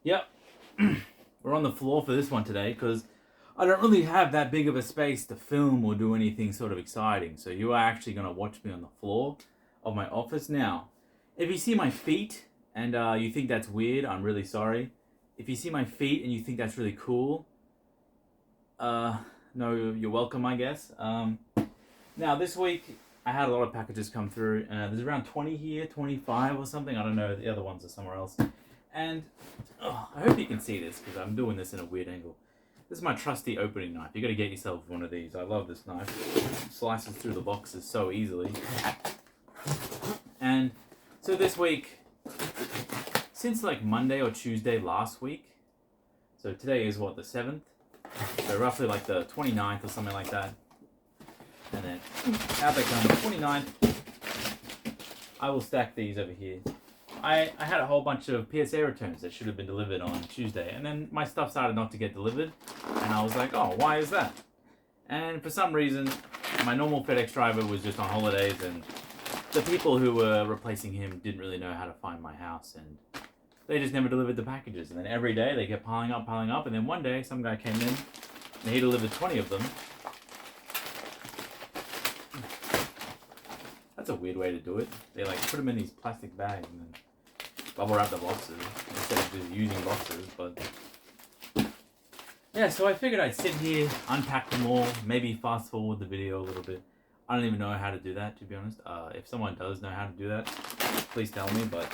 Yep, we're on the floor for this one today because I don't really have that big of a space to film or do anything sort of exciting. So you are actually going to watch me on the floor of my office. Now, if you see my feet and you think that's weird, I'm really sorry. If you see my feet and you think that's really cool, no, you're welcome, I guess. Now, this week, I had a lot of packages come through. There's around 20 here, 25 or something. I don't know. The other ones are somewhere else. And I hope you can see this because I'm doing this in a weird angle. This is my trusty opening knife. You got to get yourself one of these. I love this knife. It slices through the boxes so easily. And so this week, since like Monday or Tuesday last week, so today is what, the 7th? So roughly like the 29th or something like that. And then out they come, 29th. I will stack these over here. I had a whole bunch of PSA returns that should have been delivered on Tuesday, and then my stuff started not to get delivered, and I was like, oh, why is that? And for some reason, my normal FedEx driver was just on holidays, and the people who were replacing him didn't really know how to find my house, and they just never delivered the packages. And then every day they kept piling up, and then one day some guy came in, and he delivered 20 of them. That's a weird way to do it. They like put them in these plastic bags and then bubble wrap the boxes instead of just using boxes. But yeah, so I figured I'd sit here, unpack them all, maybe fast forward the video a little bit. I don't even know how to do that, to be honest. If someone does know how to do that, please tell me. But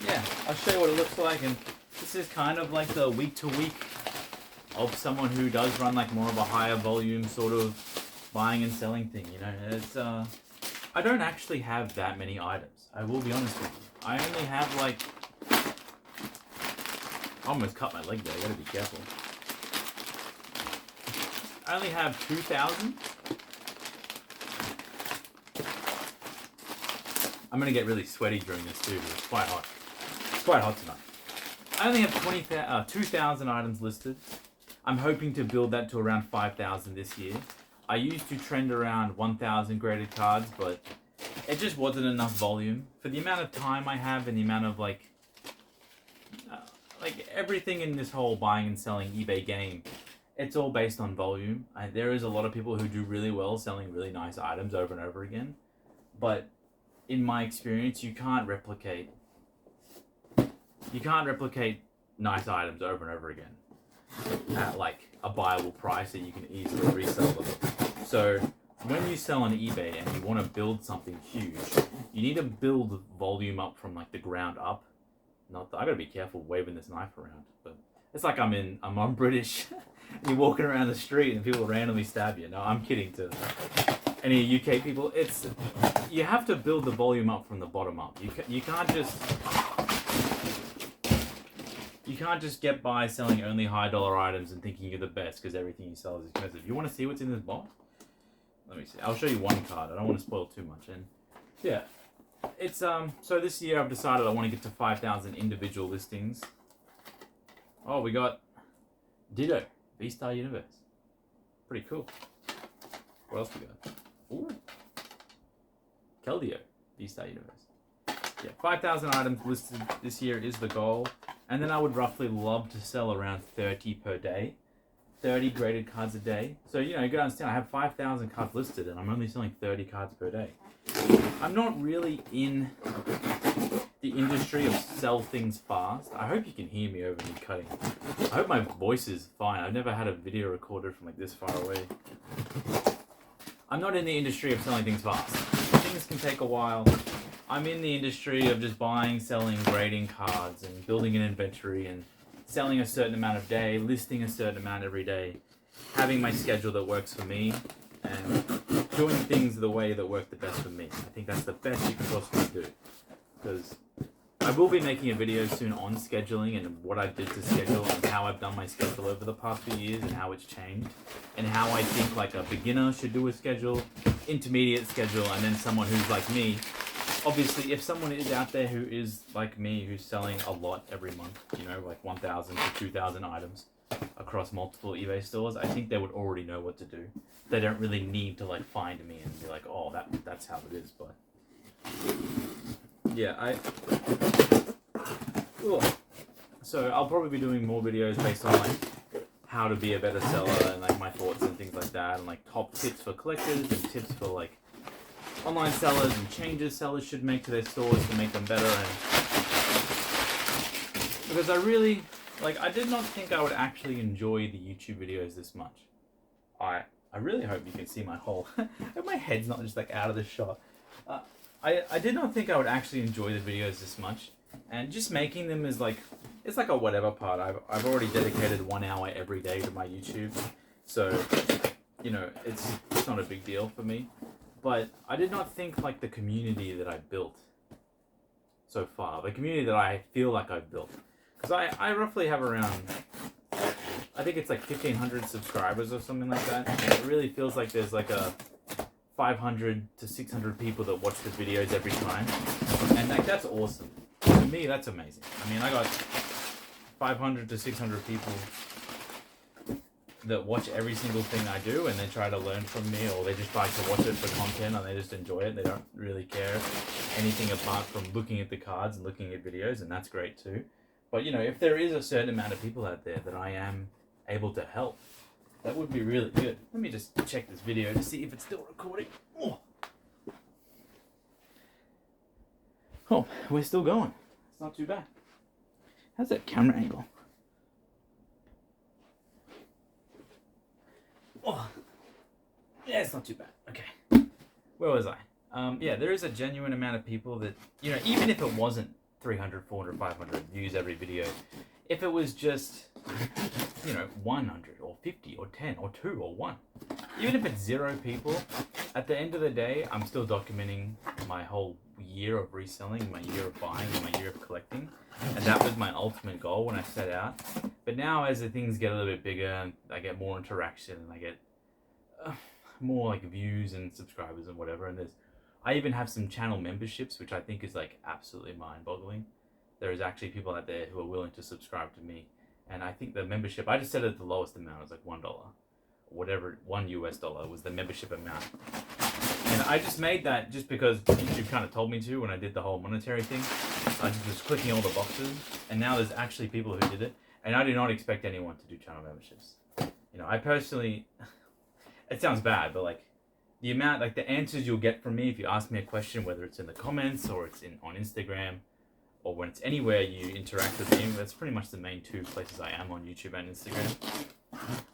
yeah, I'll show you what it looks like. And this is kind of like the week to week of someone who does run like more of a higher volume sort of buying and selling thing, you know. It's I don't actually have that many items. I will be honest with you. I only have like, I almost cut my leg there. I gotta be careful. I only have 2,000. I'm gonna get really sweaty during this too. It's quite hot. It's quite hot tonight. I only have 2,000 items listed. I'm hoping to build that to around 5,000 this year. I used to trend around 1,000 graded cards, but it just wasn't enough volume. For the amount of time I have and the amount of like everything in this whole buying and selling eBay game, it's all based on volume. There is a lot of people who do really well selling really nice items over and over again. But in my experience, you can't replicate nice items over and over again at like a buyable price that you can easily resell them. So when you sell on eBay and you want to build something huge, you need to build volume up from like the ground up. I gotta be careful waving this knife around, but it's like I'm on British. You're walking around the street and people randomly stab you. No, I'm kidding. To any UK people, you have to build the volume up from the bottom up. You can't just get by selling only high dollar items and thinking you're the best because everything you sell is expensive. You want to see what's in this box? Let me see. I'll show you one card. I don't want to spoil too much. And yeah, it's so this year I've decided I want to get to 5,000 individual listings. Oh, we got Ditto, V-Star Universe. Pretty cool. What else we got? Ooh, Keldeo, V-Star Universe. Yeah, 5,000 items listed this year is the goal. And then I would roughly love to sell around 30 per day. 30 graded cards a day. So, you know, you gotta understand, I have 5,000 cards listed and I'm only selling 30 cards per day. I'm not really in the industry of sell things fast. I hope you can hear me over me cutting. I hope my voice is fine. I've never had a video recorded from like this far away. I'm not in the industry of selling things fast. Things can take a while. I'm in the industry of just buying, selling, grading cards and building an inventory and selling a certain amount a day, listing a certain amount every day, having my schedule that works for me, and doing things the way that work the best for me. I think that's the best you can possibly do. Because I will be making a video soon on scheduling and what I did to schedule and how I've done my schedule over the past few years and how it's changed and how I think like a beginner should do a schedule, intermediate schedule, and then someone who's like me. Obviously, if someone is out there who is like me, who's selling a lot every month, you know, like 1,000 to 2,000 items across multiple eBay stores, I think they would already know what to do. They don't really need to like find me and be like, oh, that's how it is. But yeah, Ugh. So I'll probably be doing more videos based on like how to be a better seller and like my thoughts and things like that, and like top tips for collectors and tips for like online sellers and changes sellers should make to their stores to make them better. And because I really I did not think I would actually enjoy the YouTube videos this much. I really hope you can see my whole my head's not just like out of the shot. I did not think I would actually enjoy the videos this much, and just making them is like, it's like a whatever part. I've already dedicated 1 hour every day to my YouTube, so you know it's not a big deal for me. But I did not think like the community that I built so far, the community that I feel like I've built, because I roughly have around, I think it's like 1,500 subscribers or something like that. And it really feels like there's like a 500 to 600 people that watch the videos every time, and like that's awesome. To me, that's amazing. I mean, I got 500 to 600 people that watch every single thing I do, and they try to learn from me, or they just like to watch it for content, and they just enjoy it. They don't really care anything apart from looking at the cards and looking at videos, and that's great too. But you know, if there is a certain amount of people out there that I am able to help, that would be really good. Let me just check this video to see if it's still recording. Oh, we're still going. It's not too bad. How's that camera angle? Oh, yeah, it's not too bad. Okay. Where was I? Yeah, there is a genuine amount of people that, you know, even if it wasn't 300, 400, 500 views every video, if it was just, you know, 100 or 50 or 10 or 2 or 1, even if it's 0 people, at the end of the day, I'm still documenting my whole year of reselling, my year of buying, and my year of collecting. And that was my ultimate goal when I set out. But now as the things get a little bit bigger, and I get more interaction, and I get more like views and subscribers and whatever, and I even have some channel memberships, which I think is like absolutely mind-boggling. There is actually people out there who are willing to subscribe to me, and I think the membership, I just set it at the lowest amount. It was like $1, whatever, $1 was the membership amount. And I just made that just because YouTube kind of told me to when I did the whole monetary thing. I just was clicking all the boxes, and now there's actually people who did it, and I do not expect anyone to do channel memberships. You know, I personally, it sounds bad, but like the amount, like the answers you'll get from me if you ask me a question, whether it's in the comments or it's on Instagram, or when it's anywhere you interact with me, that's pretty much the main 2 places I am on YouTube and Instagram.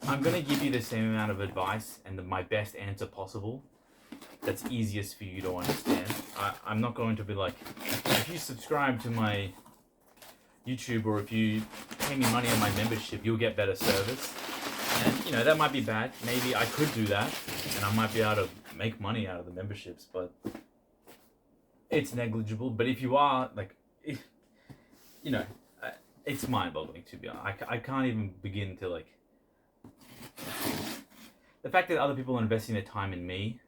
I'm going to give you the same amount of advice and my best answer possible that's easiest for you to understand. I'm not going to be like, if you subscribe to my YouTube or if you pay me money on my membership, you'll get better service. And, you know, that might be bad. Maybe I could do that, and I might be able to make money out of the memberships, but it's negligible. But if you are, like, you know, it's mind-boggling, to be honest. I can't even begin to, like, the fact that other people are investing their time in me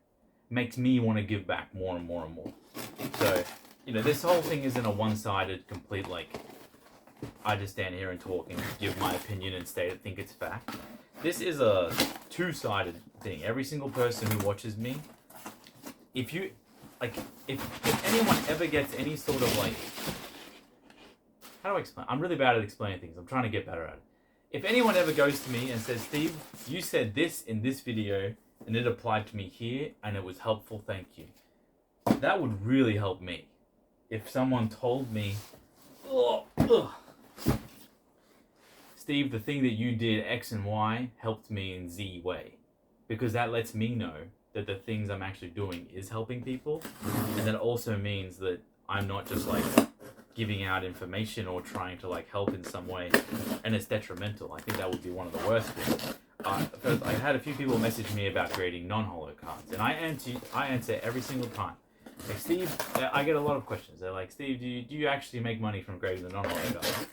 makes me want to give back more and more and more. So, you know, this whole thing isn't a one-sided, complete, like, I just stand here and talk and give my opinion and think it's fact. This is a 2-sided thing. Every single person who watches me, if you, like, if anyone ever gets any sort of, like, how do I explain? I'm really bad at explaining things. I'm trying to get better at it. If anyone ever goes to me and says, Steve, you said this in this video, and it applied to me here, and it was helpful, thank you. That would really help me. If someone told me, Steve, the thing that you did X and Y helped me in Z way. Because that lets me know that the things I'm actually doing is helping people. And that also means that I'm not just like giving out information or trying to like help in some way and it's detrimental. I think that would be one of the worst things. Because I had a few people message me about creating non-holo cards, and I answer every single time. Like, Steve, I get a lot of questions. They're like, Steve, do you actually make money from grading the non-holo cards?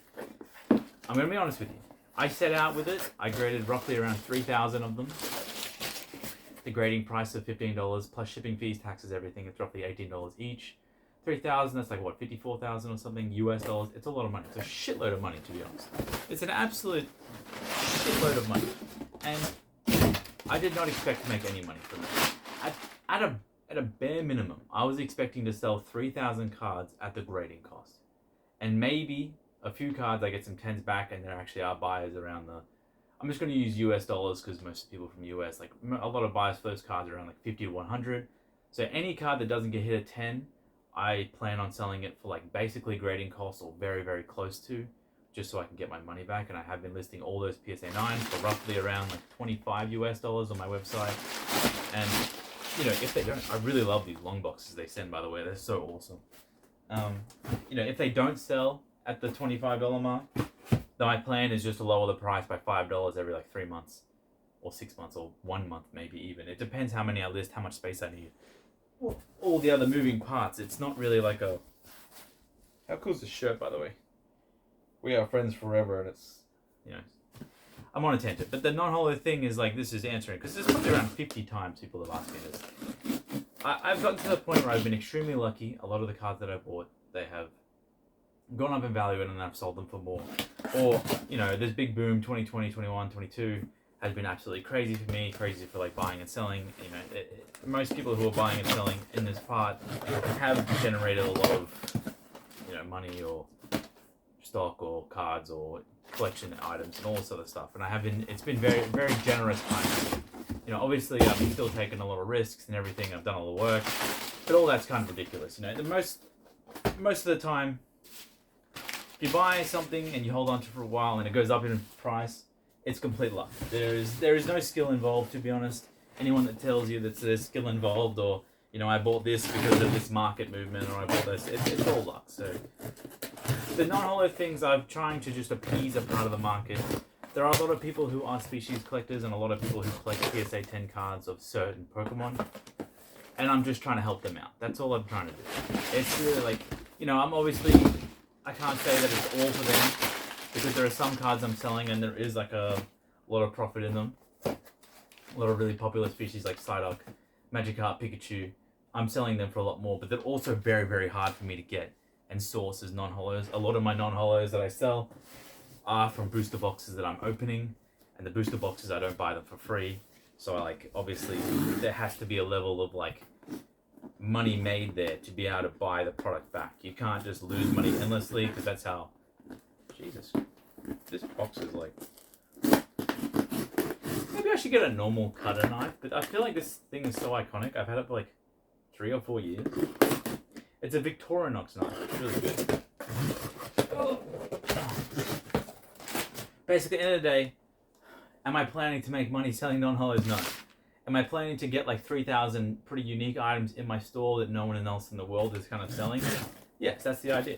I'm going to be honest with you. I set out with it. I graded roughly around 3,000 of them. The grading price of $15 plus shipping fees, taxes, everything. It's roughly $18 each. 3,000, that's like what, 54,000 or something US dollars. It's a lot of money. It's a shitload of money, to be honest. It's an absolute shitload of money. And I did not expect to make any money from it. At a bare minimum, I was expecting to sell 3,000 cards at the grading cost. And maybe a few cards I get some 10s back, and there actually are buyers around the. I'm just going to use US dollars because most people from US, like a lot of buyers for those cards are around like 50 to 100. So any card that doesn't get hit at 10, I plan on selling it for like basically grading costs or very, very close to, just so I can get my money back. And I have been listing all those PSA 9s for roughly around like 25 US dollars on my website. And if they don't, I really love these long boxes they send, by the way. They're so awesome. If they don't sell at the $25 mark, then my plan is just to lower the price by $5 every like 3 months or 6 months or 1 month, maybe even. It depends how many I list, how much space I need. All the other moving parts. It's not really like a. How cool is this shirt, by the way? We are friends forever, and it's, I'm on a tangent. But the non-holo thing is like, this is answering, because there's probably around 50 times people have asked me this. I've gotten to the point where I've been extremely lucky. A lot of the cards that I bought, they have gone up in value and I've sold them for more. Or, this big boom, 2020, 21, 22, has been absolutely crazy for me, crazy for like buying and selling. Most people who are buying and selling in this part have generated a lot of, money or stock or cards or collection items and all this other stuff. And it's been very, very generous times. Obviously I've still taken a lot of risks and everything. I've done all the work, but all that's kind of ridiculous. The most of the time, if you buy something and you hold on to it for a while and it goes up in price, it's complete luck. There is no skill involved, to be honest. Anyone that tells you that there's skill involved, or I bought this because of this market movement, or I bought this, it's all luck. So the non-holo things, I'm trying to just appease a part of the market. There are a lot of people who are species collectors and a lot of people who collect PSA 10 cards of certain Pokemon, and I'm just trying to help them out. That's all I'm trying to do. It's really like, I can't say that it's all for them, because there are some cards I'm selling and there is like a lot of profit in them. A lot of really popular species like Psyduck, Magikarp, Pikachu. I'm selling them for a lot more, but they're also very, very hard for me to get and source as non-holos. A lot of my non-holos that I sell are from booster boxes that I'm opening, and the booster boxes, I don't buy them for free. So obviously there has to be a level of like money made there to be able to buy the product back. You can't just lose money endlessly, because that's how. Jesus, this box is like. Maybe I should get a normal cutter knife, but I feel like this thing is so iconic. I've had it for like 3 or 4 years. It's a Victorinox knife. It's really good. Oh. Basically, at the end of the day, am I planning to make money selling non-holos? No. Am I planning to get like 3,000 pretty unique items in my store that no one else in the world is kind of selling? Yes, that's the idea.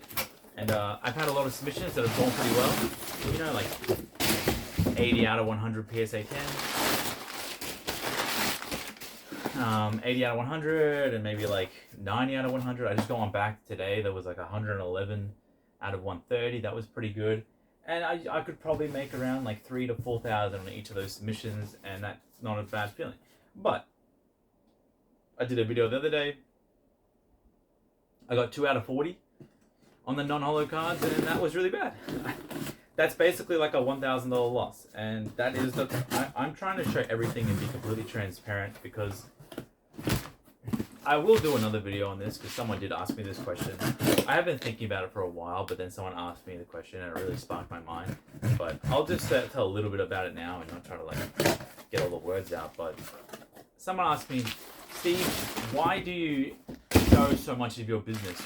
And I've had a lot of submissions that have gone pretty well. Like 80 out of 100 PSA 10. 80 out of 100 and maybe like 90 out of 100. I just gone back today. There was like 111 out of 130. That was pretty good. And I could probably make around like 3,000 to 4,000 on each of those submissions, and that's not a bad feeling. But I did a video the other day. I got 2 out of 40 on the non-holo cards, and that was really bad. That's basically like a $1,000 loss, and that is I'm trying to show everything and be completely transparent, because I will do another video on this, because someone did ask me this question. I have been thinking about it for a while, but then someone asked me the question and it really sparked my mind. But I'll just tell a little bit about it now and not try to like get all the words out. But someone asked me, Steve, why do you show so much of your business?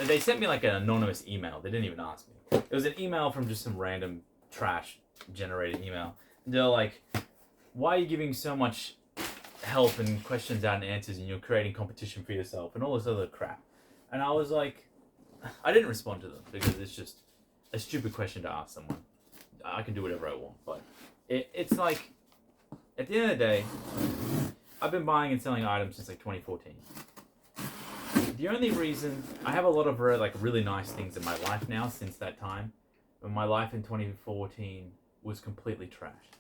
They sent me like an anonymous email. They didn't even ask me. It was an email from just some random trash generated email. And they're like, why are you giving so much help and questions out and answers, and you're creating competition for yourself and all this other crap? And I was like, I didn't respond to them, because it's just a stupid question to ask someone. I can do whatever I want, but it's like, at the end of the day, I've been buying and selling items since like 2014. The only reason I have a lot of really nice things in my life now since that time, but my life in 2014 was completely trashed.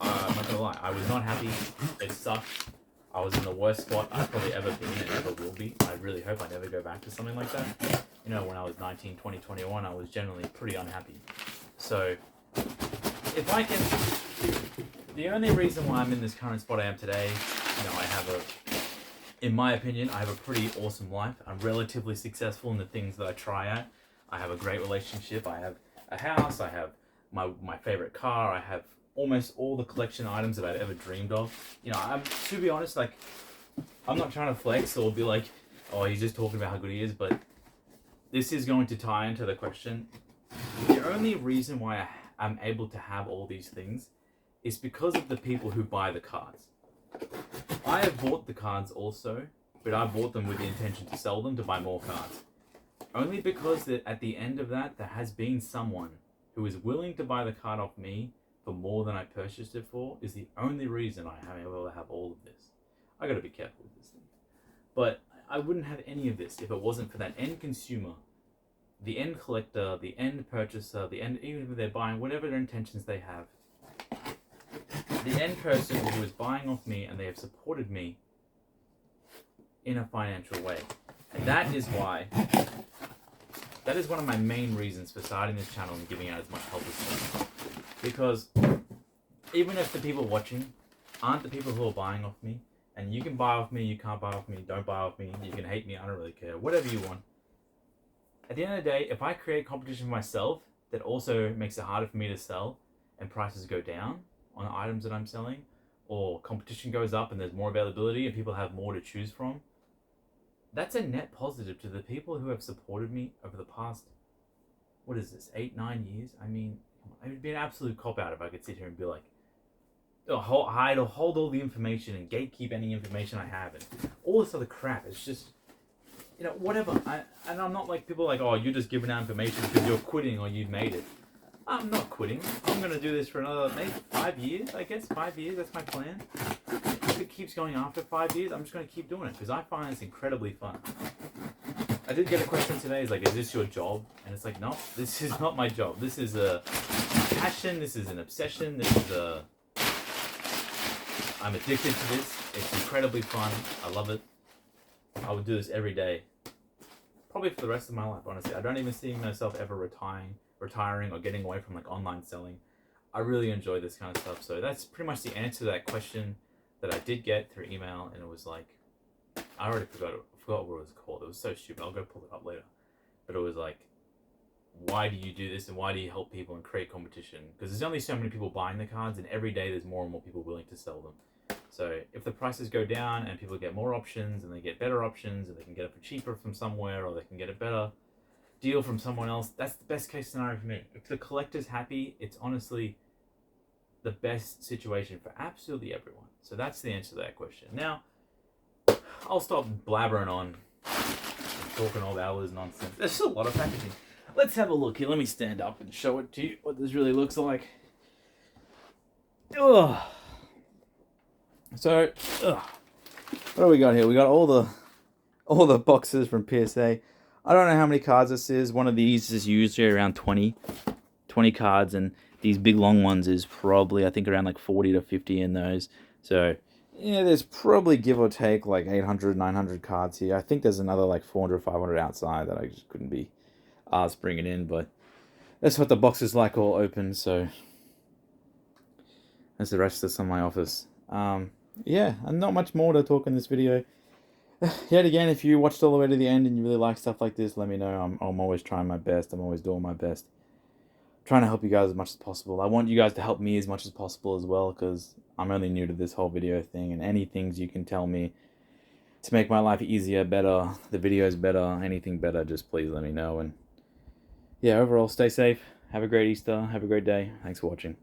I'm not gonna lie, I was not happy. It sucked. I was in the worst spot I've probably ever been and ever will be. I really hope I never go back to something like that. When I was 19, 20, 21, I was generally pretty unhappy. So, if I can, the only reason why I'm in this current spot I am today, in my opinion, I have a pretty awesome life. I'm relatively successful in the things that I try at. I have a great relationship. I have a house. I have my favorite car. I have almost all the collection items that I've ever dreamed of. You know, to be honest, like, I'm not trying to flex or be like, oh, he's just talking about how good he is, but this is going to tie into the question. The only reason why I'm able to have all these things is because of the people who buy the cards. I have bought the cards also, but I bought them with the intention to sell them to buy more cards. Only because that at the end of that, there has been someone who is willing to buy the card off me for more than I purchased it for, is the only reason I am able to have all of this. I gotta be careful with this thing. But I wouldn't have any of this if it wasn't for that end consumer, the end collector, the end purchaser, the end, even if they're buying whatever their intentions they have, the end person who is buying off me and they have supported me in a financial way. And that is why, that is one of my main reasons for starting this channel and giving out as much help as possible. Because even if the people watching aren't the people who are buying off me, and you can buy off me, you can't buy off me, don't buy off me, you can hate me, I don't really care, whatever you want. At the end of the day, if I create competition for myself that also makes it harder for me to sell and prices go down on items that I'm selling, or competition goes up and there's more availability and people have more to choose from, that's a net positive to the people who have supported me over the past, what is this, 8-9 years? I mean, it would be an absolute cop-out if I could sit here and be like, hide or hold all the information and gatekeep any information I have and all this other crap. It's just, you know, whatever. And I'm not like people like, oh, you're just giving out information because you're quitting or you've made it. I'm not quitting. I'm going to do this for another, maybe 5 years, I guess. 5 years, that's my plan. If it keeps going after 5 years, I'm just going to keep doing it because I find it's incredibly fun. I did get a question today, it's like, is this your job? And it's like, no, this is not my job. This is a passion, this is an obsession, this is a... I'm addicted to this. It's incredibly fun. I love it. I would do this every day. Probably for the rest of my life, honestly. I don't even see myself ever retiring or getting away from like online selling. I really enjoy this kind of stuff. So that's pretty much the answer to that question that I did get through email, and it was like, I already forgot what it was called. It was so stupid. I'll go pull it up later. But it was like, why do you do this and why do you help people and create competition? Because there's only so many people buying the cards, and every day there's more and more people willing to sell them. So if the prices go down and people get more options and they get better options and they can get it for cheaper from somewhere or they can get a better deal from someone else, that's the best case scenario for me. If the collector's happy, it's honestly the best situation for absolutely everyone. So that's the answer to that question. Now, I'll stop blabbering on and talking all hours nonsense. There's still a lot of packaging. Let's have a look here. Let me stand up and show it to you what this really looks like. Ugh. So, what do we got here? We got all the boxes from PSA. I don't know how many cards this is. One of these is usually around 20 cards, and these big long ones is probably, I think, around like 40 to 50 in those. So, yeah, there's probably give or take like 800, 900 cards here. I think there's another like 400, 500 outside that I just couldn't be asked bringing in, but that's what the box is like, all open. So, that's the rest of this in my office. Yeah, and not much more to talk in this video. Yet again, if you watched all the way to the end and you really like stuff like this, let me know. I'm always trying my best. I'm always doing my best. Trying to help you guys as much as possible. I want you guys to help me as much as possible as well, because I'm only new to this whole video thing, and any things you can tell me to make my life easier, better, the videos better, anything better, just please let me know. And yeah, overall, stay safe. Have a great Easter. Have a great day. Thanks for watching.